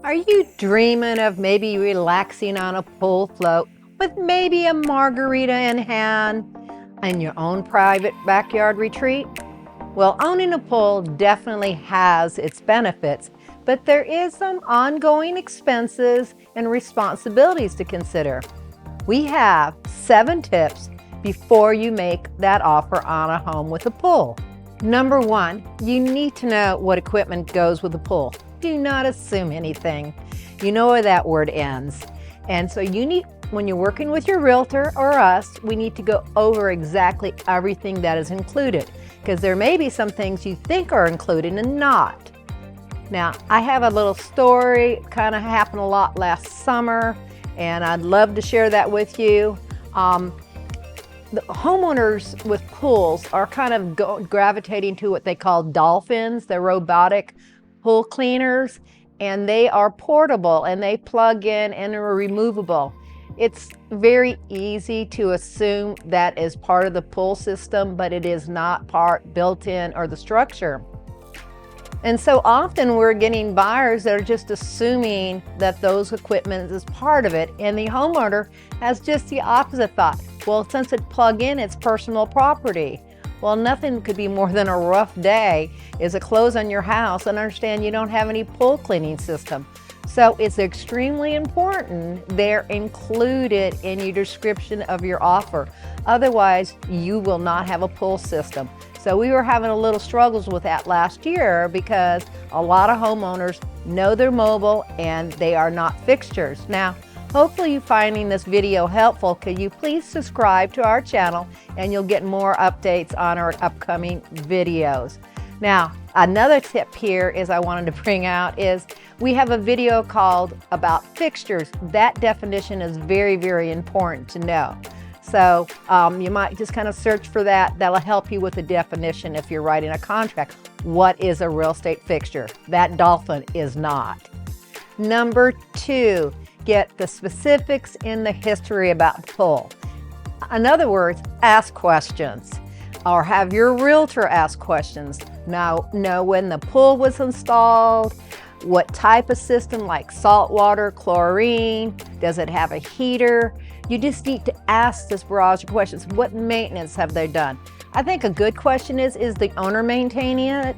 Are you dreaming of maybe relaxing on a pool float with maybe a margarita in hand in your own private backyard retreat? Well, owning a pool definitely has its benefits, but there is some ongoing expenses and responsibilities to consider. We have 7 tips before you make that offer on a home with a pool. Number 1, you need to know what equipment goes with the pool. Do not assume anything. You know where that word ends. And so when you're working with your realtor or us, we need to go over exactly everything that is included, because there may be some things you think are included and not. Now, I have a little story, kind of happened a lot last summer, and I'd love to share that with you. The homeowners with pools are kind of gravitating to what they call dolphins. They're robotic pool cleaners, and they are portable and they plug in and are removable. It's very easy to assume that is part of the pool system, but it is not built in or the structure. And so often we're getting buyers that are just assuming that those equipment is part of it, and the homeowner has just the opposite thought. Well, since it plug in, it's personal property. Well, nothing could be more than a rough day is a close on your house and understand you don't have any pool cleaning system. So it's extremely important they're included in your description of your offer. Otherwise, you will not have a pool system. So we were having a little struggles with that last year because a lot of homeowners know they're mobile and they are not fixtures. Now, hopefully you're finding this video helpful. Could you please subscribe to our channel and you'll get more updates on our upcoming videos. Now, another tip here is I wanted to bring out is we have a video called about fixtures. That definition is very, very important to know. So you might just kind of search for that. That'll help you with the definition if you're writing a contract. What is a real estate fixture? That dolphin is not. Number 2, get the specifics in the history about the pool. In other words, ask questions or have your realtor ask questions. Now, know when the pool was installed, what type of system like salt water, chlorine, does it have a heater? You just need to ask this barrage of questions. What maintenance have they done? I think a good question is the owner maintaining it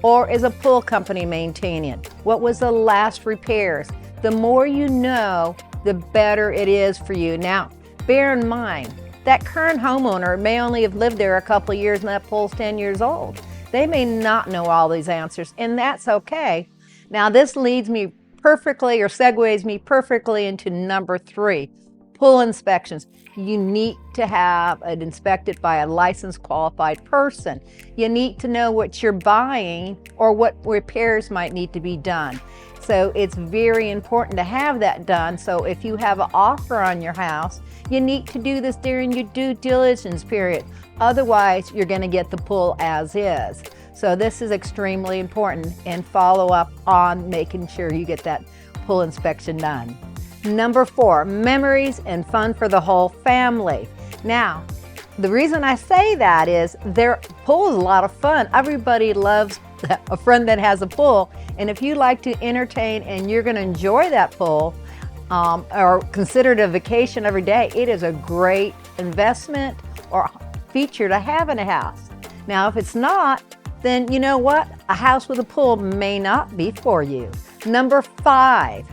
or is a pool company maintaining it? What was the last repairs? The more you know, the better it is for you. Now, bear in mind, that current homeowner may only have lived there a couple of years and that pool's 10 years old. They may not know all these answers, and that's okay. Now, this leads me perfectly or segues me perfectly into number 3, pool inspections. You need to have it inspected by a licensed qualified person. You need to know what you're buying or what repairs might need to be done. So it's very important to have that done. So if you have an offer on your house, you need to do this during your due diligence period. Otherwise, you're going to get the pool as is. So this is extremely important, and follow up on making sure you get that pool inspection done. Number 4, memories and fun for the whole family. Now, the reason I say that is their pool is a lot of fun. Everybody loves a friend that has a pool, and if you like to entertain and you're going to enjoy that pool or consider it a vacation every day, it is a great investment or feature to have in a house. Now, if it's not, then you know what? A house with a pool may not be for you. Number 5,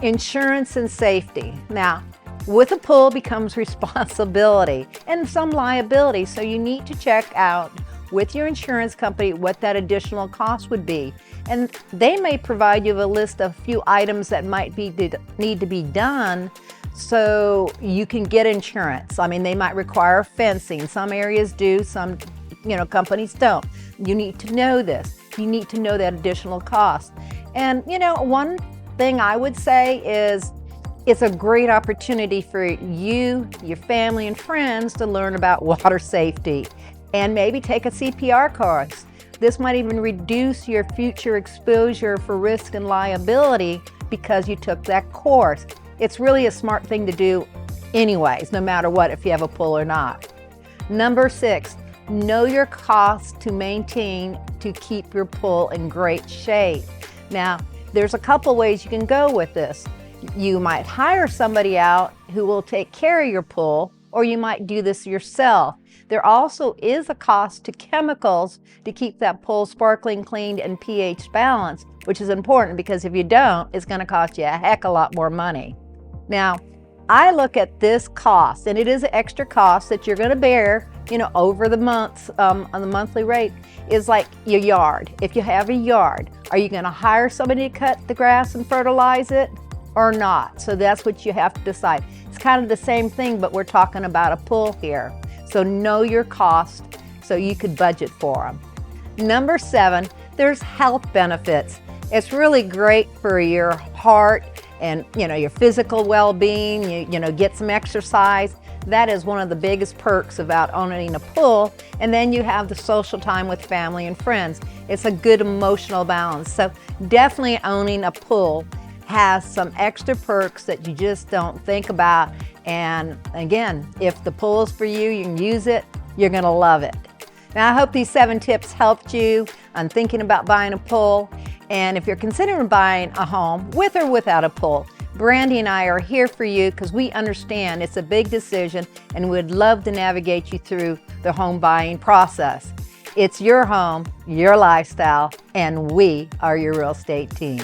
insurance and safety. Now, with a pool becomes responsibility and some liability, so you need to check out with your insurance company what that additional cost would be. And they may provide you with a list of a few items that might need to be done so you can get insurance. I mean, they might require fencing. Some areas do, some companies don't. You need to know this. You need to know that additional cost. And one thing I would say is it's a great opportunity for you, your family, and friends to learn about water safety and maybe take a CPR course. This might even reduce your future exposure for risk and liability because you took that course. It's really a smart thing to do anyways, no matter what, if you have a pool or not. Number 6, know your costs to maintain to keep your pool in great shape. Now, there's a couple ways you can go with this. You might hire somebody out who will take care of your pool, or you might do this yourself. There also is a cost to chemicals to keep that pool sparkling, cleaned, and pH balanced, which is important because if you don't, it's going to cost you a heck of a lot more money. Now, I look at this cost, and it is an extra cost that you're going to bear, over the months on the monthly rate, is like your yard. If you have a yard, are you going to hire somebody to cut the grass and fertilize it or not? So that's what you have to decide. It's kind of the same thing, but we're talking about a pool here. So know your cost so you could budget for them. Number 7, there's health benefits. It's really great for your heart and your physical well-being. You get some exercise. That is one of the biggest perks about owning a pool. And then you have the social time with family and friends. It's a good emotional balance. So definitely owning a pool has some extra perks that you just don't think about. And again, if the pool is for you, you can use it, you're gonna love it. Now, I hope these 7 tips helped you on thinking about buying a pool. And if you're considering buying a home with or without a pool, Brandy and I are here for you because we understand it's a big decision and we'd love to navigate you through the home buying process. It's your home, your lifestyle, and we are your real estate team.